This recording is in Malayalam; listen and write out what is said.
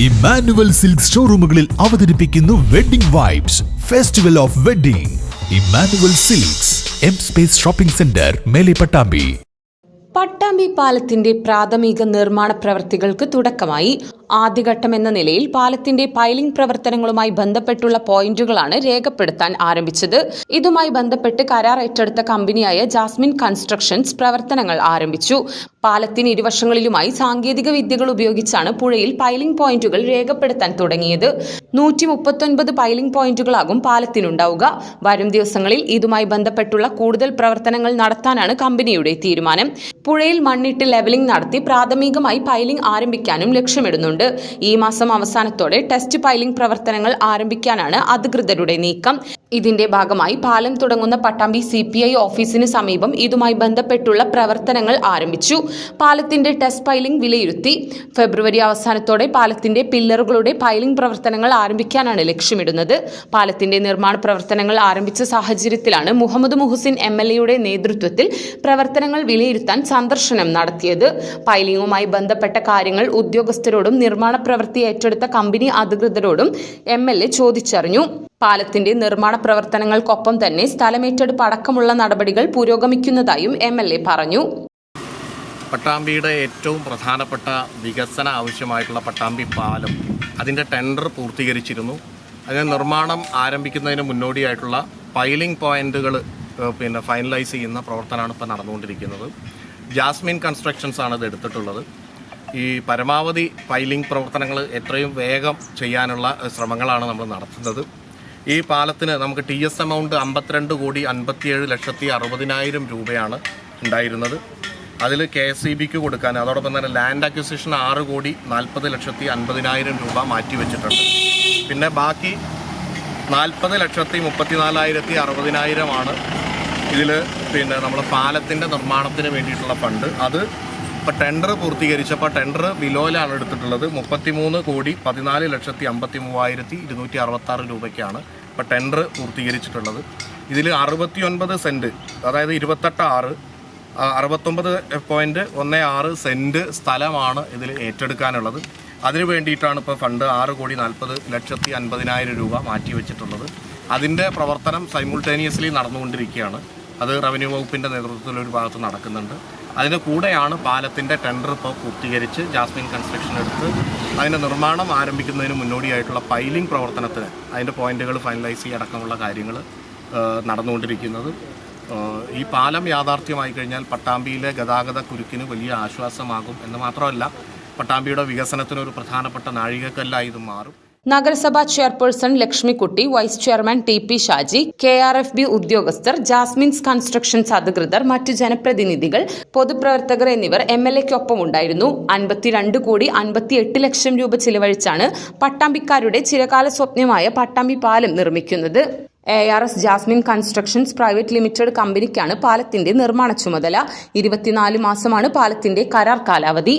ഇമ്മാനുവൽ സിൽക്ക് ഷോറൂമുകളിൽ അവതരിപ്പിക്കുന്നു wedding vibes festival of wedding. Emmanuel silks M space shopping centre, മേലെ പട്ടാമ്പി. പട്ടാമ്പി പാലത്തിന്റെ പ്രാഥമിക നിർമ്മാണ പ്രവൃത്തികൾക്ക് തുടക്കമായി. ആദ്യഘട്ടം എന്ന നിലയിൽ പാലത്തിന്റെ പൈലിംഗ് പ്രവർത്തനങ്ങളുമായി ബന്ധപ്പെട്ടുള്ള പോയിന്റുകളാണ് രേഖപ്പെടുത്താൻ ആരംഭിച്ചത്. ഇതുമായി ബന്ധപ്പെട്ട് കരാർ ഏറ്റെടുത്ത കമ്പനിയായ ജാസ്മിൻ കൺസ്ട്രക്ഷൻസ് പ്രവർത്തനങ്ങൾ ആരംഭിച്ചു. പാലത്തിന് ഇരുവശങ്ങളിലുമായി സാങ്കേതിക വിദ്യകൾ ഉപയോഗിച്ചാണ് പുഴയിൽ പൈലിംഗ് പോയിന്റുകൾ രേഖപ്പെടുത്താൻ തുടങ്ങിയത്. 139 പൈലിംഗ് പോയിന്റുകളാകും പാലത്തിനുണ്ടാവുക. വരും ദിവസങ്ങളിൽ ഇതുമായി ബന്ധപ്പെട്ടുള്ള കൂടുതൽ പ്രവർത്തനങ്ങൾ നടത്താനാണ് കമ്പനിയുടെ തീരുമാനം. പുഴയിൽ മണ്ണിട്ട് ലെവലിംഗ് നടത്തി പ്രാഥമികമായി പൈലിംഗ് ആരംഭിക്കാനും ലക്ഷ്യമിടുന്നുണ്ട്. ഈ മാസം അവസാനത്തോടെ ടെസ്റ്റ് പൈലിംഗ് പ്രവർത്തനങ്ങൾ ആരംഭിക്കാനാണ് അധികൃതരുടെ നീക്കം. ഇതിന്റെ ഭാഗമായി പാലം തുടങ്ങുന്ന പട്ടാമ്പി CPI ഓഫീസിന് സമീപം ഇതുമായി ബന്ധപ്പെട്ടുള്ള പ്രവർത്തനങ്ങൾ ആരംഭിച്ചു. പാലത്തിന്റെ ടെസ്റ്റ് പൈലിംഗ് വിലയിരുത്തി. ഫെബ്രുവരി അവസാനത്തോടെ പാലത്തിന്റെ പില്ലറുകളുടെ പൈലിംഗ് പ്രവർത്തനങ്ങൾ ആരംഭിക്കാനാണ് ലക്ഷ്യമിടുന്നത്. പാലത്തിന്റെ നിർമ്മാണ പ്രവർത്തനങ്ങൾ ആരംഭിച്ച സാഹചര്യത്തിലാണ് മുഹമ്മദ് മുഹസിൻ MLA നേതൃത്വത്തിൽ പ്രവർത്തനങ്ങൾ വിലയിരുത്താൻ സന്ദർശനം നടത്തിയത്. പൈലിംഗുമായി ബന്ധപ്പെട്ട കാര്യങ്ങൾ ഉദ്യോഗസ്ഥരോടും നിർമ്മാണ പ്രവൃത്തി ഏറ്റെടുത്ത കമ്പനി അധികൃതരോടും MLA ചോദിച്ചറിഞ്ഞു. പാലത്തിന്റെ നിർമ്മാണ പ്രവർത്തനങ്ങൾക്കൊപ്പം തന്നെ സ്ഥലമേറ്റെടുപ്പ് അടക്കമുള്ള നടപടികൾ പുരോഗമിക്കുന്നതായും MLA പറഞ്ഞു. പട്ടാമ്പിയുടെ ഏറ്റവും പ്രധാനപ്പെട്ട വികസന ആവശ്യമായിട്ടുള്ള പട്ടാമ്പി പാലം അതിൻ്റെ ടെൻഡർ പൂർത്തീകരിച്ചിരുന്നു. അതിന് നിർമ്മാണം ആരംഭിക്കുന്നതിന് മുന്നോടിയായിട്ടുള്ള പൈലിംഗ് പോയിന്റുകൾ ഫൈനലൈസ് ചെയ്യുന്ന പ്രവർത്തനമാണ് ഇപ്പോൾ നടന്നുകൊണ്ടിരിക്കുന്നത്. ജാസ്മിൻ കൺസ്ട്രക്ഷൻസ് ആണ് ഇത് എടുത്തിട്ടുള്ളത്. ഈ പരമാവധി പൈലിംഗ് പ്രവർത്തനങ്ങൾ എത്രയും വേഗം ചെയ്യാനുള്ള ശ്രമങ്ങളാണ് നമ്മൾ നടത്തുന്നത്. ഈ പാലത്തിന് നമുക്ക് TS എമൗണ്ട് 52,57,60,000 രൂപയാണ് ഉണ്ടായിരുന്നത്. അതിൽ KSEBക്ക് കൊടുക്കാൻ, അതോടൊപ്പം തന്നെ ലാൻഡ് അക്വിസിഷൻ 6,40,50,000 രൂപ മാറ്റിവെച്ചിട്ടുണ്ട്. പിന്നെ ബാക്കി 40,34,60,000 ആണ് ഇതിൽ നമ്മൾ പാലത്തിൻ്റെ നിർമ്മാണത്തിന് വേണ്ടിയിട്ടുള്ള ഫണ്ട്. അത് ഇപ്പോൾ ടെൻഡർ പൂർത്തീകരിച്ചപ്പോൾ ടെൻഡർ ബിലോയിലാണ് എടുത്തിട്ടുള്ളത്. 33,14,53,266 രൂപയ്ക്കാണ് ഇപ്പോൾ ടെൻഡർ പൂർത്തീകരിച്ചിട്ടുള്ളത്. ഇതിൽ 69 സെൻറ്റ്, അതായത് 69.16 സെൻറ്റ് സ്ഥലമാണ് ഇതിൽ ഏറ്റെടുക്കാനുള്ളത്. അതിനു വേണ്ടിയിട്ടാണ് ഇപ്പോൾ ഫണ്ട് 6,40,50,000 രൂപ മാറ്റിവെച്ചിട്ടുള്ളത്. അതിൻ്റെ പ്രവർത്തനം സൈമിൾട്ടേനിയസ്ലി നടന്നുകൊണ്ടിരിക്കുകയാണ്. അത് റവന്യൂ വകുപ്പിൻ്റെ നേതൃത്വത്തിൽ ഒരു ഭാഗത്ത് നടക്കുന്നുണ്ട്. അതിൻ്റെ കൂടെയാണ് പാലത്തിൻ്റെ ടെൻഡർ ഇപ്പോൾ പൂർത്തീകരിച്ച് ജാസ്മിൻ കൺസ്ട്രക്ഷൻ എടുത്ത് അതിൻ്റെ നിർമ്മാണം ആരംഭിക്കുന്നതിന് മുന്നോടിയായിട്ടുള്ള പൈലിംഗ് പ്രവർത്തനത്തിന് അതിൻ്റെ പോയിന്റുകൾ ഫൈനലൈസ് ചെയ്യടക്കമുള്ള കാര്യങ്ങൾ നടന്നുകൊണ്ടിരിക്കുന്നത്. ഈ പാലം യാഥാർത്ഥ്യമായി കഴിഞ്ഞാൽ പട്ടാമ്പിയിലെ ഗതാഗത കുരുക്കിന് വലിയ ആശ്വാസമാകും എന്ന് മാത്രമല്ല, പട്ടാമ്പിയുടെ വികസനത്തിനൊരു പ്രധാനപ്പെട്ട നാഴികക്കല്ലായി ഇത് മാറും. നഗരസഭാ chairperson Lakshmikutty, vice chairman TP Shaji, KRFB ഉദ്യോഗസ്ഥർ, ജാസ്മിൻസ് കൺസ്ട്രക്ഷൻസ് അധികൃതർ, മറ്റു ജനപ്രതിനിധികൾ, പൊതുപ്രവർത്തകർ എന്നിവർ MLAക്കൊപ്പം ഉണ്ടായിരുന്നു. 52,58,00,000 രൂപ ചിലവഴിച്ചാണ് പട്ടാമ്പിക്കാരുടെ ചിരകാല സ്വപ്നമായ പട്ടാമ്പി പാലം നിർമ്മിക്കുന്നത്. ARS Jasmine constructions private limited കമ്പനിക്കാണ് പാലത്തിന്റെ നിർമ്മാണ ചുമതല. 24 മാസമാണ് പാലത്തിന്റെ കരാർ കാലാവധി.